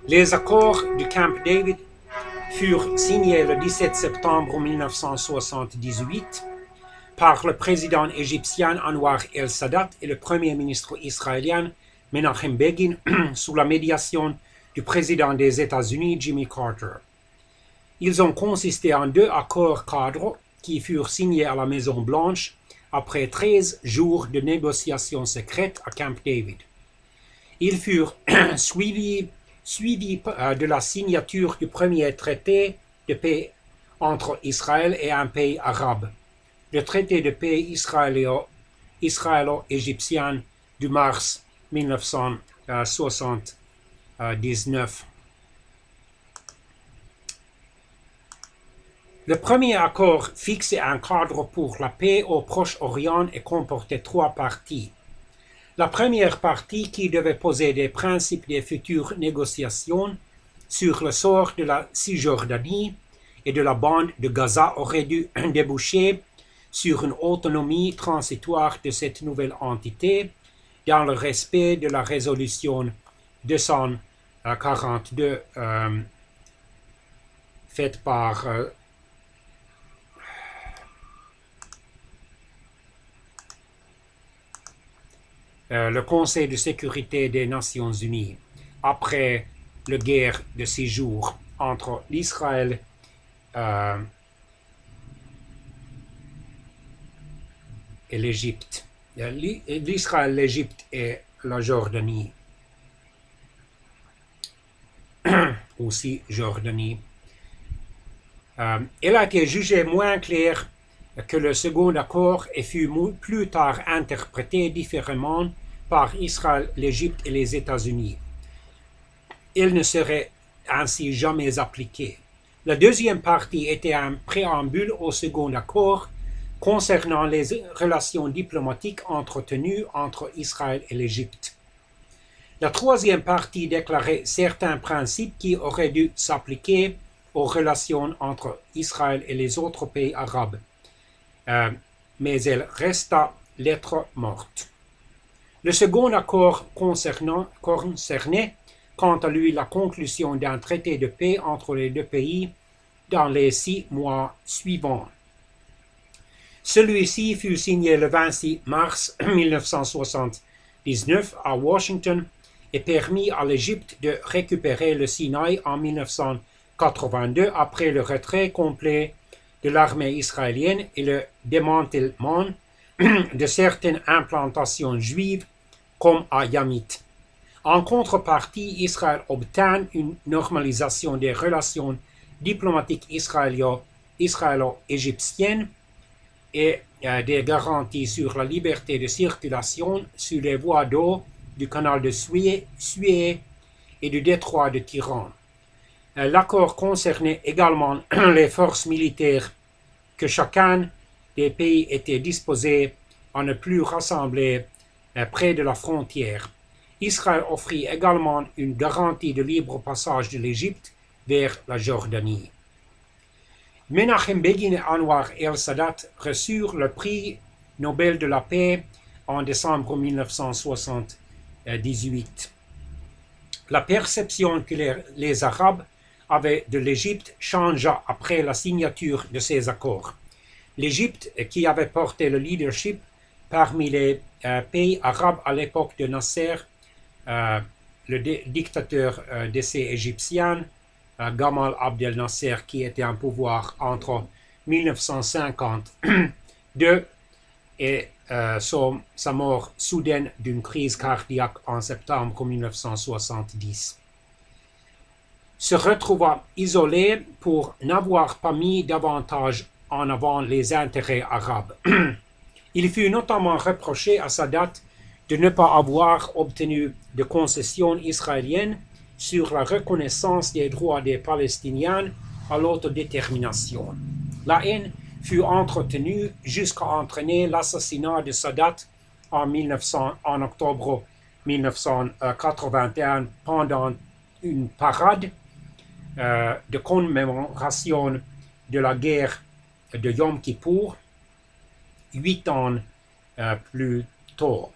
Les accords du Camp David furent signés le 17 septembre 1978 par le président égyptien Anwar el-Sadat et le premier ministre israélien Menachem Begin sous la médiation du président des États-Unis Jimmy Carter. Ils ont consisté en 2 accords cadres qui furent signés à la Maison-Blanche après 13 jours de négociations secrètes à Camp David. Ils furent suivis de la signature du premier traité de paix entre Israël et un pays arabe, le traité de paix israélo-égyptien du mars 1979. Le premier accord fixait un cadre pour la paix au Proche-Orient et comportait 3 parties. La première partie, qui devait poser des principes des futures négociations sur le sort de la Cisjordanie et de la bande de Gaza, aurait dû déboucher sur une autonomie transitoire de cette nouvelle entité dans le respect de la résolution 242 faite par le Conseil de sécurité des Nations Unies après la guerre de 6 jours entre l'Israël et l'Égypte. L'Israël, l'Égypte et la Jordanie. Aussi Jordanie. Elle a été jugée moins claire que le second accord et fut plus tard interprété différemment par Israël, l'Égypte et les États-Unis. Elle ne serait ainsi jamais appliquée. La deuxième partie était un préambule au second accord concernant les relations diplomatiques entretenues entre Israël et l'Égypte. La troisième partie déclarait certains principes qui auraient dû s'appliquer aux relations entre Israël et les autres pays arabes. Mais elle resta lettre morte. Le second accord concernait, quant à lui, la conclusion d'un traité de paix entre les 2 pays dans les 6 mois suivants. Celui-ci fut signé le 26 mars 1979 à Washington et permit à l'Égypte de récupérer le Sinaï en 1982 après le retrait complet de l'armée israélienne et le démantèlement de certaines implantations juives comme à Yamit. En contrepartie, Israël obtint une normalisation des relations diplomatiques israélo-égyptiennes et des garanties sur la liberté de circulation sur les voies d'eau du canal de Suez et du détroit de Tiran. L'accord concernait également les forces militaires que chacun des pays était disposé à ne plus rassembler près de la frontière. Israël offrit également une garantie de libre passage de l'Égypte vers la Jordanie. Menachem Begin et Anwar el-Sadat reçurent le prix Nobel de la paix en décembre 1978. La perception que les Arabes avaient de l'Égypte changea après la signature de ces accords. L'Égypte, qui avait porté le leadership parmi les pays arabes à l'époque de Nasser, le dictateur d'essai égyptien, Gamal Abdel Nasser, qui était en pouvoir entre 1952 et sa mort soudaine d'une crise cardiaque en septembre 1970, se retrouva isolé pour n'avoir pas mis davantage en avant les intérêts arabes. Il fut notamment reproché à Sadat de ne pas avoir obtenu de concessions israéliennes sur la reconnaissance des droits des Palestiniens à l'autodétermination. La haine fut entretenue jusqu'à entraîner l'assassinat de Sadat en octobre 1981 pendant une parade de commémoration de la guerre de Yom Kippour, 8 ans plus tôt.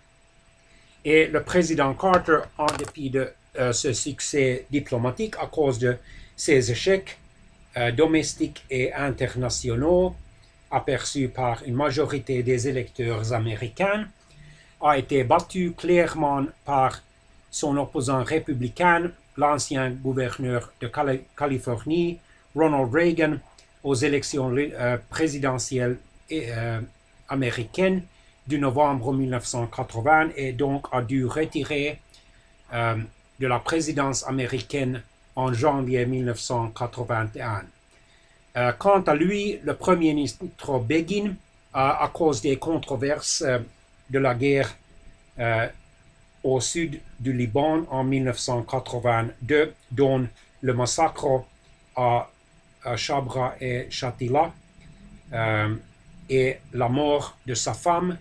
Et le président Carter, en dépit de ce succès diplomatique à cause de ses échecs domestiques et internationaux, aperçus par une majorité des électeurs américains, a été battu clairement par son opposant républicain, l'ancien gouverneur de Californie, Ronald Reagan, aux élections présidentielles américaines du novembre 1980 et donc a dû retirer de la présidence américaine en janvier 1981. Quant à lui, le premier ministre Begin, à cause des controverses de la guerre au sud du Liban en 1982, dont le massacre à Chabra et Shatila et la mort de sa femme,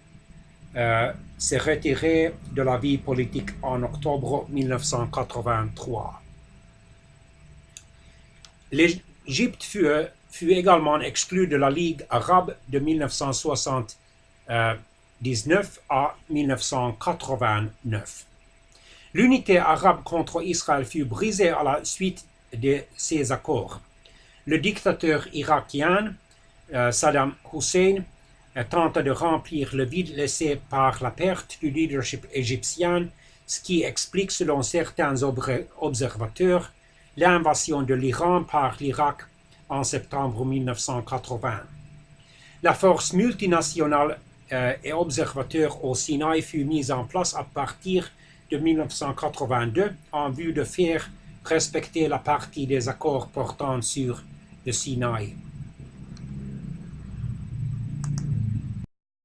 s'est retiré de la vie politique en octobre 1983. L'Égypte fut également exclue de la Ligue arabe de 1979 à 1989. L'unité arabe contre Israël fut brisée à la suite de ces accords. Le dictateur irakien Saddam Hussein tenta de remplir le vide laissé par la perte du leadership égyptien, ce qui explique, selon certains observateurs, l'invasion de l'Iran par l'Irak en septembre 1980. La force multinationale et observateur au Sinaï fut mise en place à partir de 1982 en vue de faire respecter la partie des accords portant sur le Sinaï.